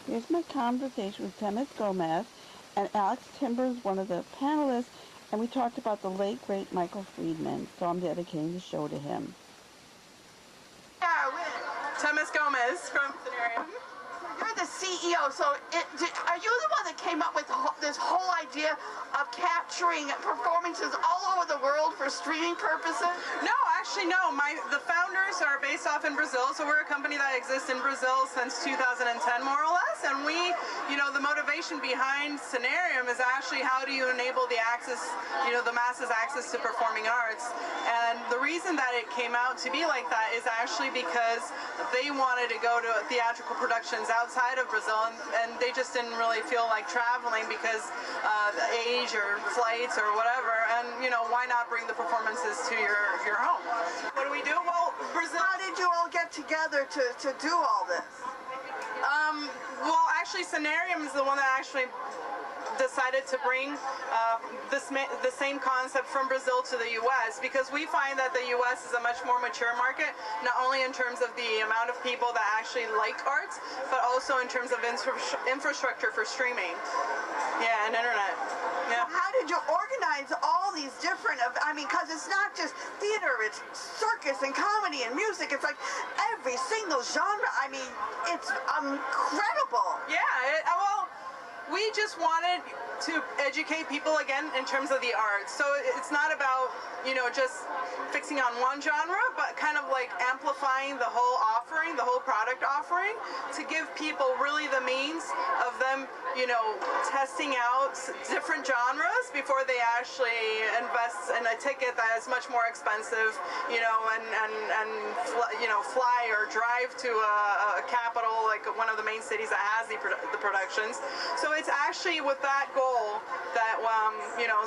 Here's my conversation with Themis Gomes, and Alex Timber is one of the panelists, and we talked about the late, great Michael Friedman, so I'm dedicating the show to him. Yeah, with Themis Gomes from Cennarium. You're the CEO, so are you the one that came up with this whole idea of capturing performances all over the world for streaming purposes? No, actually no. The founders are based off in Brazil, so we're a company that exists in Brazil since 2010 more or less, and the motivation behind Cennarium is actually how do you enable the access, the masses access to performing arts. And the reason that it came out to be like that is actually because they wanted to go to theatrical productions outside of Brazil, and they just didn't really feel like traveling because the age or flights or whatever, and why not bring the performances to your home? What do we do? Well, Brazil. How did you all get together to do all this? Well, actually, Cennarium is the one that actually decided to bring the same concept from Brazil to the U.S. because we find that the U.S. is a much more mature market, not only in terms of the amount of people that actually like arts, but also in terms of infrastructure for streaming. Yeah, and internet. Yeah. How did you organize all these different, because it's not just theater, it's circus and comedy and music. It's like every single genre. It's incredible. Yeah, well, we just wanted to educate people again in terms of the arts. So it's not about, just fixing on one genre, but kind of like amplifying the whole offering, the whole product offering, to give people really the means of them, testing out different genres before they actually invest in a ticket that is much more expensive, and fly or drive to a capital like one of the main cities that has the productions. So it's actually with that goal that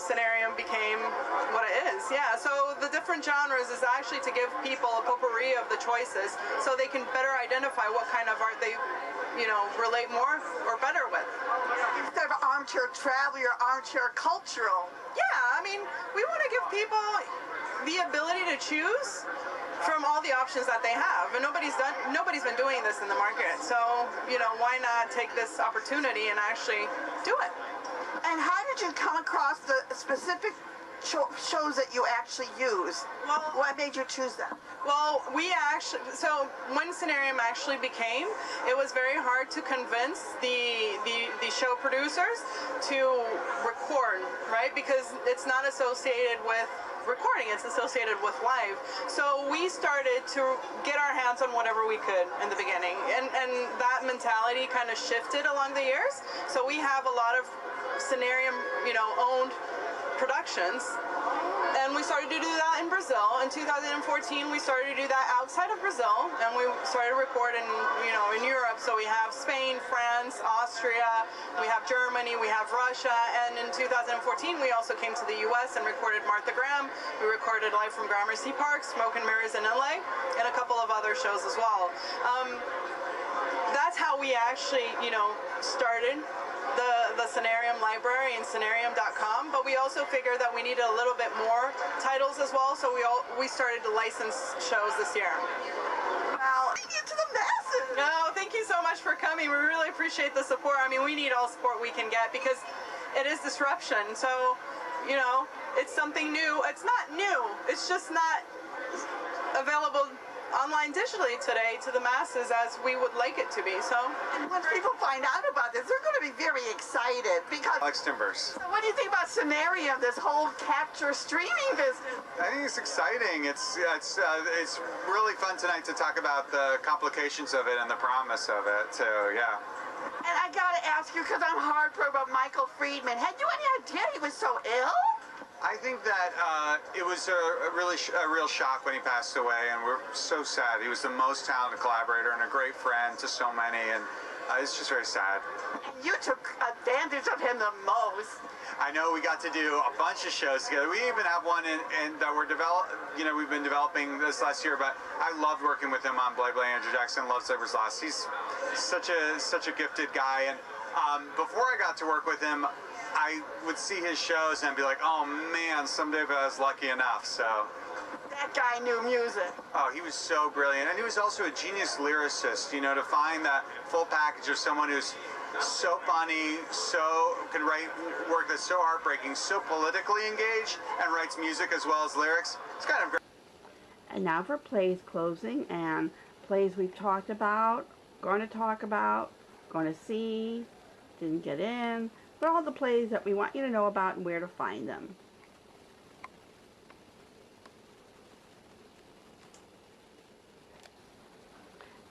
Cennarium became what it is. Yeah. So the different genres is actually to give people a potpourri of the choices, so they can better identify what kind of art they, relate more or better with. Instead of armchair travel, you're armchair cultural. Yeah. We want to give people the ability to choose from all the options that they have, and nobody's been doing this in the market, so why not take this opportunity and actually do it? And how did you come across the specific shows that you actually use? Well, what made you choose them? Well, so when Cennarium actually became, it was very hard to convince the show producers to record, right? Because it's not associated with recording, it's associated with live. So we started to get our hands on whatever we could in the beginning, and that mentality kind of shifted along the years. So we have a lot of Cennarium, owned productions, and we started to do that in Brazil. In 2014, we started to do that outside of Brazil, and we started recording, in Europe. So we have Spain, France, Austria, we have Germany, we have Russia, and in 2014, we also came to the U.S. and recorded Martha Graham. We recorded Live from Gramercy Park, Smoke and Mirrors in LA, and a couple of other shows as well. That's how we actually, started the Cennarium library and Cennarium.com, but we also figured that we needed a little bit more titles as well, so we started to license shows this year. Wow, thank you to the masses! No, thank you so much for coming. We really appreciate the support. We need all support we can get because it is disruption. So, it's something new. It's not new. It's just not available online digitally today to the masses as we would like it to be. So, and once people find out about this, they're going to be very excited because. Alex Timbers. So what do you think about Cennarium, this whole capture streaming business? I think it's exciting. It's really fun tonight to talk about the complications of it and the promise of it. So yeah. And I got to ask you, because I'm heartbroken about Michael Friedman. Had you any idea he was so ill? I think that it was a real shock when he passed away, and we're so sad. He was the most talented collaborator and a great friend to so many, and it's just very sad. You took advantage of him the most. I know we got to do a bunch of shows together. We even have one that we're we've been developing this last year, but I loved working with him on Blade Andrew Jackson Love Saber's Lost. He's such a gifted guy, and before I got to work with him, I would see his shows and be like, oh man, someday if I was lucky enough. So That guy knew music. Oh, he was so brilliant. And he was also a genius lyricist, you know, to find that full package of someone who's so funny, so can write work that's so heartbreaking, so politically engaged, and writes music as well as lyrics. It's kind of great. And now for plays closing, and plays we've talked about, going to talk about, going to see, didn't get in, but all the plays that we want you to know about and where to find them.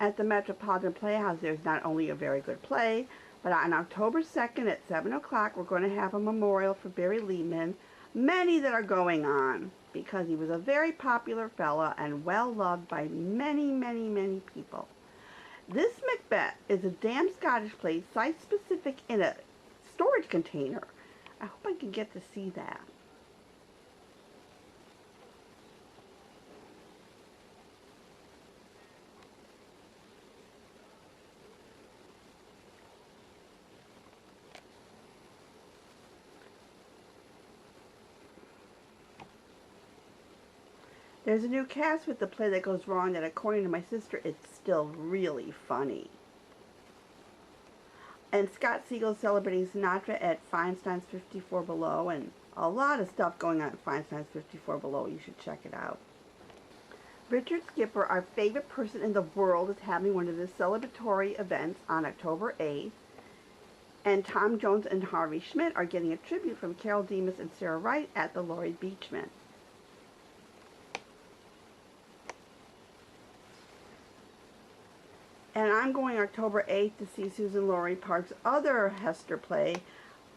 At the Metropolitan Playhouse, there's not only a very good play, but on October 2nd at 7 o'clock, we're going to have a memorial for Barry Lehman. Many that are going on, because he was a very popular fella and well-loved by many, many, many people. This Macbeth is a damn Scottish play, site-specific in a storage container. I hope I can get to see that. There's a new cast with the play that goes wrong that, according to my sister, is still really funny. And Scott Siegel's celebrating Sinatra at Feinstein's 54 Below, and a lot of stuff going on at Feinstein's 54 Below. You should check it out. Richard Skipper, our favorite person in the world, is having one of his celebratory events on October 8th. And Tom Jones and Harvey Schmidt are getting a tribute from Carol Demas and Sarah Wright at the Laurie Beachman. And I'm going October 8th to see Susan Laurie Park's other Hester play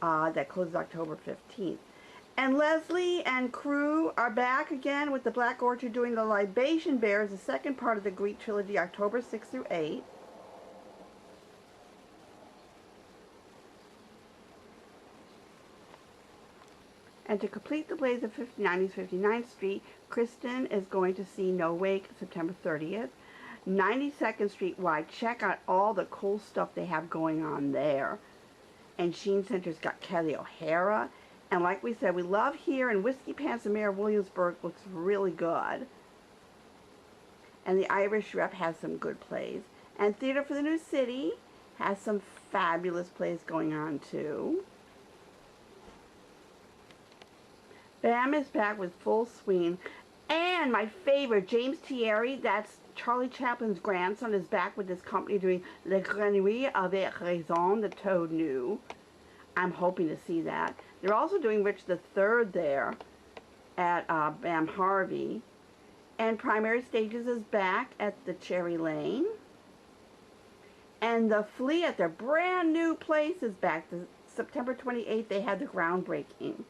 that closes October 15th. And Leslie and crew are back again with the Black Orchard doing The Libation Bears, the second part of the Greek trilogy, October 6th through 8th. And to complete the blaze of 59th 59th Street, Kristen is going to see No Wake September 30th. 92nd Street wide, check out all the cool stuff they have going on there. And Sheen Center's got Kelly O'Hara. And like we said, we love here, and Whiskey Pants and Mayor Williamsburg looks really good. And the Irish Rep has some good plays. And Theater for the New City has some fabulous plays going on too. BAM is back with full swing. And my favorite, James Thierry, that's Charlie Chaplin's grandson, is back with his company doing Le Grenouille avec Raison, the Toad New. I'm hoping to see that. They're also doing Richard III there at BAM Harvey. And Primary Stages is back at the Cherry Lane. And The Flea at their brand new place is back. September 28th, they had the groundbreaking.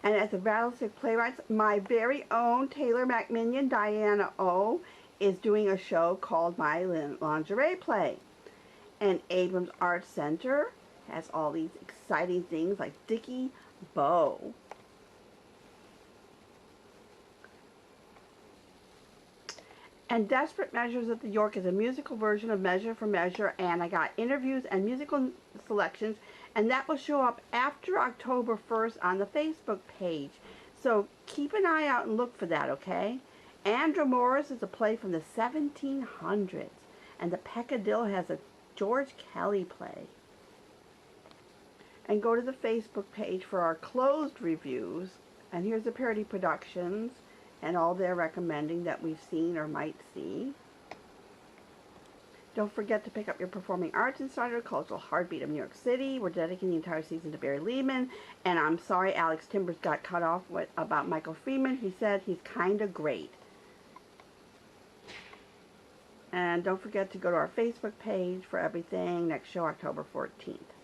And at the Rattlesnake Playwrights, my very own Taylor McMinion, Diana O, is doing a show called My Lingerie Play. And Abrams Art Center has all these exciting things like Dickie Bow. And Desperate Measures at the York is a musical version of Measure for Measure, and I got interviews and musical selections, and that will show up after October 1st on the Facebook page. So keep an eye out and look for that, okay? Andrew Morris is a play from the 1700s, and the Peccadillo has a George Kelly play. And go to the Facebook page for our closed reviews, and here's the Parody Productions and all they're recommending that we've seen or might see. Don't forget to pick up your Performing Arts Insider, Cultural Heartbeat of New York City. We're dedicating the entire season to Barry Lehman. And I'm sorry Alex Timbers got cut off about Michael Freeman. He said he's kind of great. And don't forget to go to our Facebook page for everything. Next show, October 14th.